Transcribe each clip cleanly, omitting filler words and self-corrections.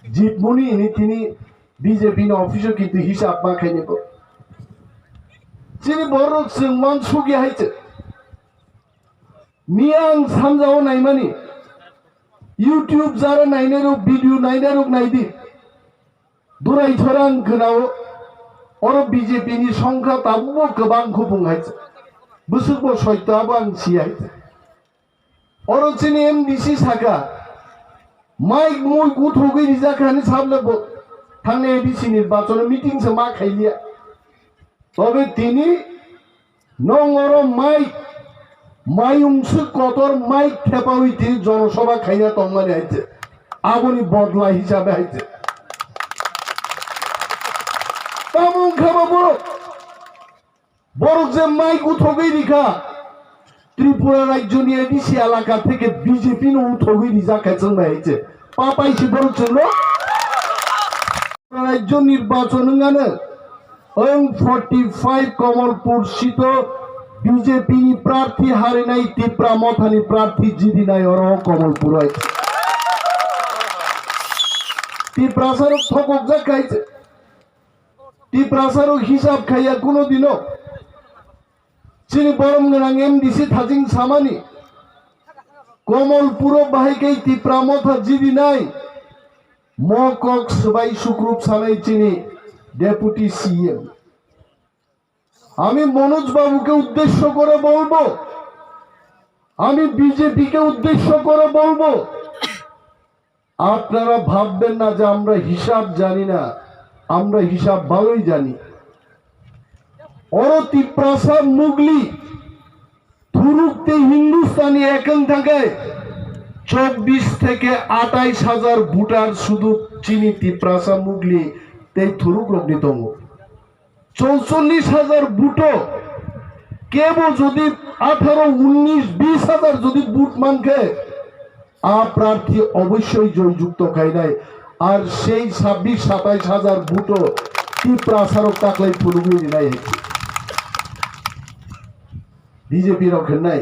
জিতমনি তিনি বিজেপি অফিসে কিন্তু হিসাব মাখাই নেব তিনি বড় মান সুগি হাইছে মিয়াং সামজাও নাইমানি ইউটিউব যারা নাইনারও ভিডিও নাইনারও নাইদি দুরাই ছরাं गोनाव अरो बीजेपी नि संख्या ताबो गोबां गुबुं हायছে बोसोरबो सयताबो आं सियायছে अरो चिनि एमडीसी साखा माइक मुइ गुथुगै रिजाखानि साबलेबो थांनाय एडीसी निर्वाचन मिटिं से मा खाइलिया तबे तिनि नং अरो माइक मायुंसु कतर माइक थेपावि तिनि जनसभा खाइना तंमानि हायছে आबोनि बदला हिसाबै हायছে तामुं खाबा बरक जे माइक उठगै रिखा त्रिपुरा राज्यनि एडीसी एलाका থেকে বিজেপি नो उठगै रिजाखायजों हायছে पापाइसि बरक जोंनो राज्य निर्वाचनङानो ओं 45 कमलपुर सीट बीजेपी नि प्रार्थी हारिनाय तिप्रा मथानि प्रार्थी जिदिनाय अरो कमलपुर हायছে तिप्रा सरक थकक जाखायছে तिप्रासारो हिसाब खाया कोनो दिनो चिनि बरम गोनां एमडीसी थाजिं सामानि कमलपुर बाहायकै तिप्रा मथा जिदिनाय मकक सबाई सुक्रुप सानाय चिनि डेपुटी सीएम आमी मनोज बाबूके उद्देश्य करे बोलबो आमी बीजेपी के उद्देश्य करे बोलबो आपनारा भाबबेन ना जे आमरा हिसाब जानि ना আমরা হিসাব ভালোই জানি অরো তিপ্রাসা মুগলি থুরুকতে হিন্দুস্তানি একং থাকে 24 থেকে 28000 ভোটার শুধু চিনি তিপ্রাসা মুগলি তেই থুরুক রগ্নিতম 44000 ভোটো কেবো যদি 18 19 20000 যদি ভোট মানকে আ প্রার্থী অবশ্যই জয়যুক্ত খাই নাই আর সেই 26-27,000 ভোটো তিপ্রাসারক তাকলাই ফুলগুলি নাই বিজেপি রক্ষণ নাই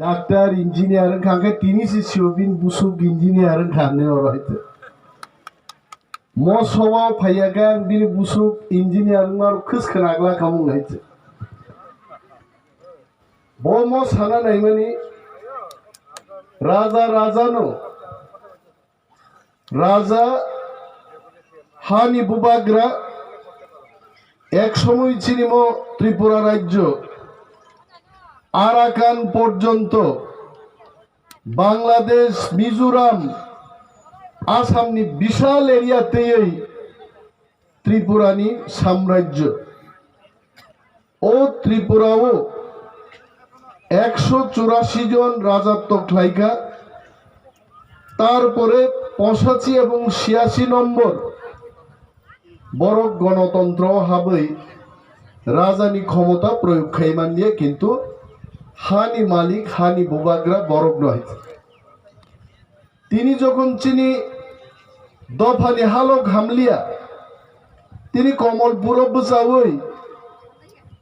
ডাক্তার ইঞ্জিনিয়ার খাঙ্গে তিনি সিওবিন বুসুক ইঞ্জিনিয়ার খানে ওর হইতে মসওয়াও ফাইয়াগা বিনি বুসুক ইঞ্জিনিয়ার মার খস খনাগলা কামু হইতে ব ম সানা নাই মানি রাজা রাজানো राजा हानि बुबाग्रा एक समय चिनिम त्रिपुरा राज्य आराकान पर्यन्त बांग्लादेश मिजोराम आसामनि विशाल एरियातेই त्रिपुरानि साम्राज्य ओ त्रिपुराओ 184 जन राजत्व खाइका तारपरे 85 এবং 86 নম্বর বরক গণতন্ত্র হবে রাজানি ক্ষমতা প্রয়োগ খাইমান দিয়ে কিন্তু হানি মালিক হানি বুবাগ্রা বরক নয় তিনি যখন চিনি দফানি হালক হামলিয়া তিনি কমলপুর বসাওই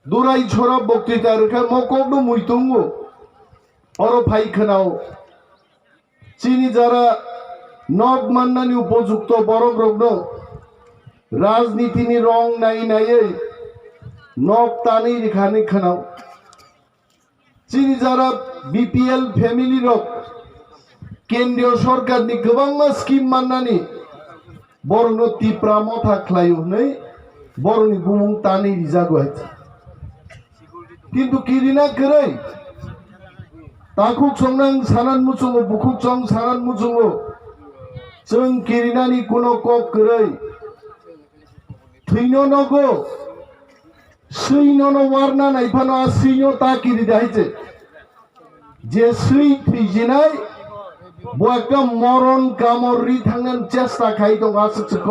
দুরাই ছড়া বক্তৃতা রেখা মকবনো মুইতুঙ্গ অর ফাইখানাও চিনি যারা নব মান্নানি উপযুক্ত বরক রগ্ন রাজনীতি নি রং নাই নাই নব তানি রেখানি খানাও চিনি যারা বিপিএল ফ্যামিলি রক কেন্দ্রীয় সরকার নি গোबां স্কিম মান্নানি বরন তিপ্রা মথা খ্লায়ু नै বরনি বুমুং তানি রিজাগো আছে কিন্তু কিরিনা কरै ताकुक संनां सानान मुचुंगो बुकुक सं सानान मुचुंगो जों किरिनानि कुनो कक करै थैनो नगो सैनो न वारना नायफानो सैनो ताकिरि दाइছে जे सै थैजिनाय बो एकटा मरन कामरि थांनान चेष्टा खाइ दं आसुक